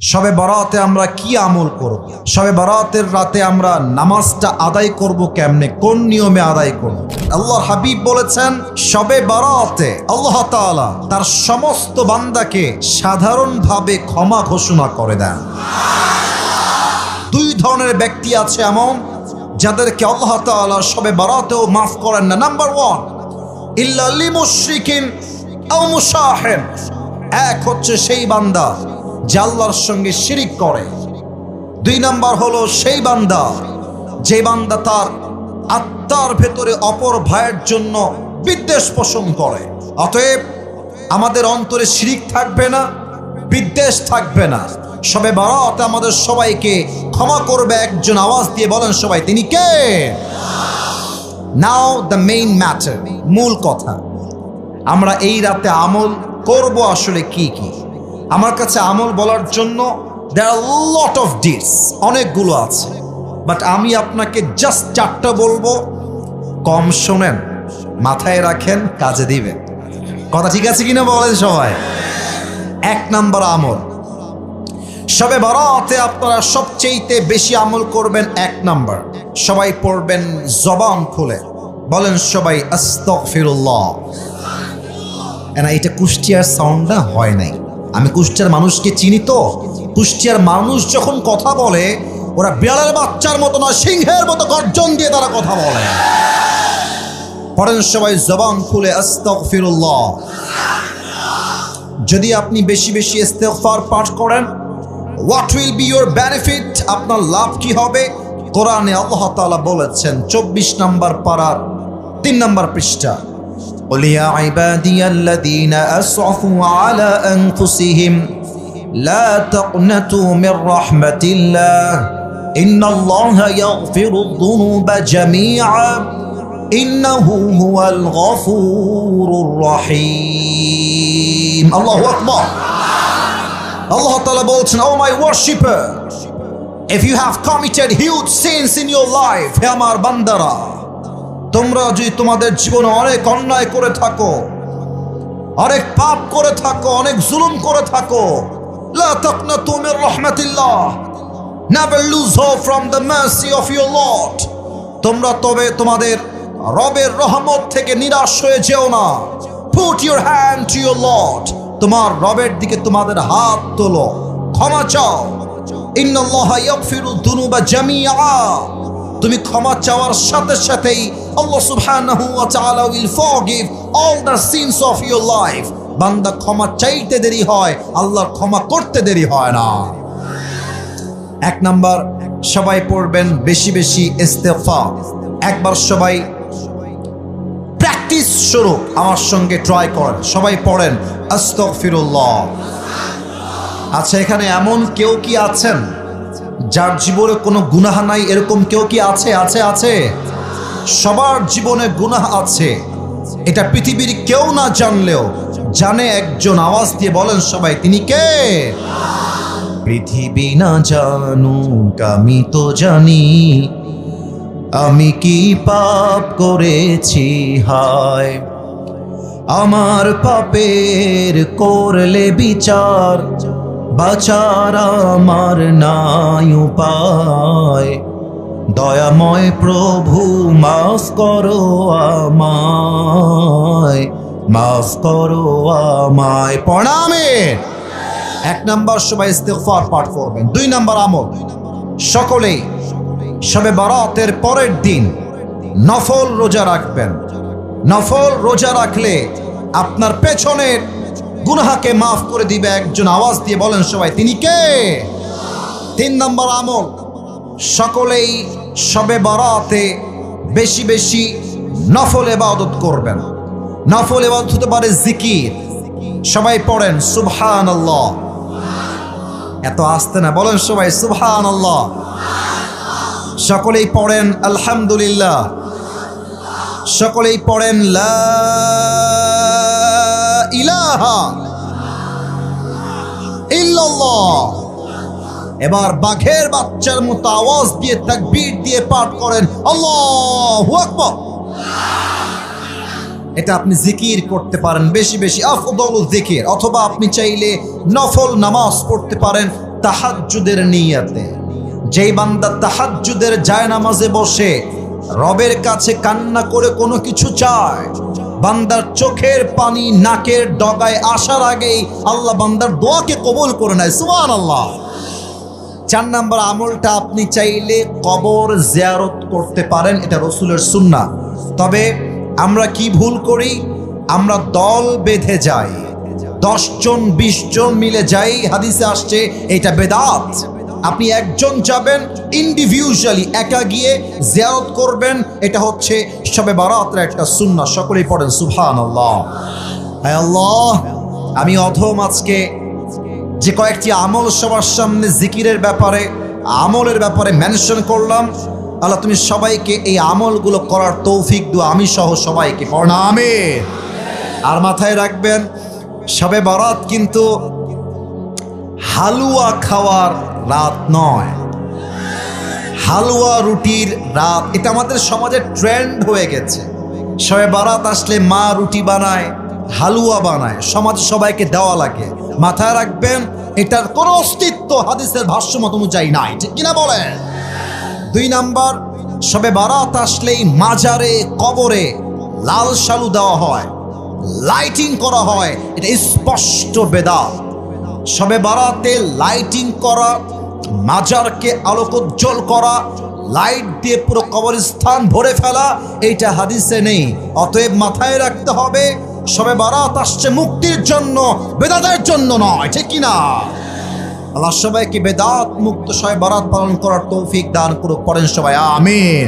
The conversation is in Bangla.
শবে বরাতে আমরা কি আমল করব? শবে বরাতের রাতে আমরা নামাজটা আদায় করব কেমনে, কোন নিয়মে আদায় করব? আল্লাহর হাবিব বলেছেন শবে বরাতে আল্লাহ তাআলা তার সমস্ত বান্দাকে সাধারণভাবে ক্ষমা ঘোষণা করে দেন। দুই ধরনের ব্যক্তি আছে এমন যাদেরকে আল্লাহ তাআলা শবে বরাতেও মাফ করেন না। নাম্বার 1, ইল্লা লিমুশরিকিন আও মুশাহিন। এক হচ্ছে সেই বান্দা যে আল্লাহর সঙ্গে শিরিক করে। 2 নাম্বার হলো সেই বান্দা যে বান্দা তার আত্মার ভেতরে অপর ভাইয়ের জন্য বিদ্বেষ পোষণ করে। অতএব আমাদের অন্তরে শিরিক থাকবে না, বিদ্বেষ থাকবে না। শবে বরাতে আমাদের সবাইকে ক্ষমা করবে একজন। আওয়াজ দিয়ে বলেন সবাই, তিনি কে? নাও দ্য মেইন ম্যাটার, মূল কথা, আমরা এই রাতে আমল করব আসলে কি কি? আমার কাছে আমল বলার জন্য there are a lot of deeds, অনেকগুলো আছে, বাট আমি আপনাকে জাস্ট 4টা বলবো। কম শোনেন, মাথায় রাখেন, কাজে দিবেন। কথা ঠিক আছে কিনা বলেন সবাই? 1 নাম্বার আমল, শবে বরাতে আপনারা সবচেয়ে বেশি আমল করবেন। 1 নাম্বার, সবাই পড়বেন জবান খুলে, বলেন সবাই আস্তাগফিরুল্লাহ। না, এটা কুষ্টিয়ার সাউন্ড না, হয় নাই। আমি কুষ্টিয়ার মানুষকে চিনি তো। কুষ্টিয়ার মানুষ যখন কথা বলে ওরা বিড়ালের বাচ্চার মতো না, সিংহের মতো গর্জন দিয়ে তারা কথা বলে। পড়েন সবাই জবান খুলে আস্তাগফিরুল্লাহ। যদি আপনি বেশি বেশি ইস্তেগফার পাঠ করেন, what will be your benefit? আপনার লাভ কি হবে? কোরআনে আল্লাহ তাআলা বলেছেন 24 নম্বর পারার 3 নম্বর পৃষ্ঠা, قل يا عبادي الذين أسرفوا على أنفسهم لا تقنطوا من رحمة الله إن الله يغفر الذنوب جميعا إنه هو الغفور الرحيم. الله أكبر. Allah Ta'ala বলছেন, oh my worshipper, if you have committed huge sins in your life, হে আমার বান্দারা, তোমরা যদি তোমাদের জীবনে অনেক অন্যায় করে থাকো, অনেক পাপ করে থাকো, অনেক জুলুম করে থাকো, লা তাকনাতু Mir রাহমাতিল্লাহ, never lose hope from the mercy of your Lord. তোমরা তবে তোমাদের রবের রহমত থেকে নিরাশ হয়ে যেও না। Put your hand to your Lord. তোমার রবের দিকে তোমাদের হাত তোলো, ক্ষমা চাও। ইন্নাল্লাহা ইয়াগফিরু যুনুবা জামিআ। তুমি ক্ষমা চাওয়ার সাথে সাথেই আল্লাহ সুবহানাহু ওয়া তাআলা will forgive all the sins of your life. বান্দা ক্ষমা চাইতে দেরি হয়, আল্লাহর ক্ষমা করতে দেরি হয় না। 1 নাম্বার, সবাই পড়বেন বেশি বেশি ইস্তেগফার। একবার সবাই প্র্যাকটিস শুরু, আমার সঙ্গে ট্রাই করেন। সবাই পড়েন আস্তাগফিরুল্লাহ। আচ্ছা, এখানে এমন কেউ কি আছেন যার জীবনে কোনো গুনাহ নাই? এরকম কেউ কি আছে? আছে, আছে। সবার জীবনে গুনাহ আছে, এটা পৃথিবীর কেউ না জানলেও জানে একজন। আওয়াজ দিয়ে বলেন সবাই, তিনি কে? পৃথিবী না জানুক আমি তো জানি, আমি কি পাপ করেছি হায়। আমার পাপের করলে বিচার, বাঁচার আমার নাই উপায়। দয়াময় প্রভু মাফ করো আমায়, মাফ করো আমায়। প্রণামে 1 নাম্বার, সবাই ইস্তেগফার পাঠ করবেন। 2 নাম্বার আমল, সকলেই শবে বরাতের পরের দিন নফল রোজা রাখবেন। নফল রোজা রাখলে আপনার পেছনের গুনাহকে মাফ করে দিবে একজন। আওয়াজ দিয়ে বলেন সবাই, তিনি কে? 3 নম্বর আমল, সকলেই শবে বরাতে বেশি বেশি নফল ইবাদত করবেন। নফল ইবাদত হতে পারে জিকির। সবাই পড়েন সুবহানাল্লাহ। এত আস্তে না, বলেন সবাই সুবহানাল্লাহ। সকলেই পড়েন আলহামদুলিল্লাহ। সকলেই পড়েন লা ইলাহা ইল্লাল্লাহ। এবার বাঘের বাচ্চার মতো আওয়াজ দিয়ে তাকবীর দিয়ে পাঠ করেন আল্লাহু আকবার। এটা আপনি জিকির করতে পারেন বেশি বেশি, আফদলুল জিকির। অথবা আপনি চাইলে নফল নামাজ পড়তে পারেন তাহাজ্জুদের নিয়তে। যেই বান্দা তাহাজ্জুদের জায়নামাজে বসে রবের কাছে কান্না করে কোনো কিছু চায়, বান্দার চোখের পানি নাকের ডগায় আসার আগেই আল্লাহ বান্দার দোয়াকে কবুল করে নেয়। সুবহানাল্লাহ। 4 নম্বর আমলটা, আপনি চাইলে কবর জিয়ারত করতে পারেন, এটা রাসূলের সুন্নাহ। তবে আমরা কি ভুল করি? আমরা দল বেঁধে যাই, 10 জন 20 জন মিলে যাই, হাদিসে আসছে এটা বেদাত। আপনি একজন যাবেন ইন্ডিভিজুয়ালি, একা গিয়ে জিয়ারত করবেন, এটা হচ্ছে শবে বারাতের একটা সুন্নাহ। সকলেই পড়েন সুবহানাল্লাহ। হে আল্লাহ, আমি অধম আজকে যে কয়েকটি আমল সবার সামনে জিকিরের ব্যাপারে, আমলের ব্যাপারে মেনশন করলাম, আল্লাহ তুমি সবাইকে এই আমলগুলো করার তৌফিক দাও, আমি সহ সবাইকে। পড়না আমিন। আর মাথায় রাখবেন, শবে বারাত কিন্তু হালুয়া খাওয়ার রাত নয়, হালুয়া রুটির রাত। এটা আমাদের সমাজে ট্রেন্ড হয়ে গেছে। শবে বারাত আসলে মা রুটি বানায়, হালুয়া বানায়, সমাজে সবাইকে দেওয়া লাগে। মাথায় রাখবেন, এটার কোনো অস্তিত্ব হাদিসের ভাষ্যমত অনুযায়ী নাই, ঠিক কিনা বলেন? 2 নাম্বার, শবে বারাত আসলেই মাজারে কবরে লাল শালু দেওয়া হয়, লাইটিং করা হয়, এটা স্পষ্ট বেদাত। শবে বারাতে লাইটিং করা, মাজারকে আলোকোজ্জ্বল করা, লাইট দিয়ে পুরো কবরস্থান ভরে ফেলা, এইটা হাদিসে নেই। অতএব মাথায় রাখতে হবে, শবে বারাত আসছে মুক্তির জন্য, বেদাতের জন্য নয়, ঠিক কিনা? আল্লাহ সবাইকে বেদাত মুক্ত শবে বারাত পালন করার তৌফিক দান করুক। পড়েন সবাই আমিন।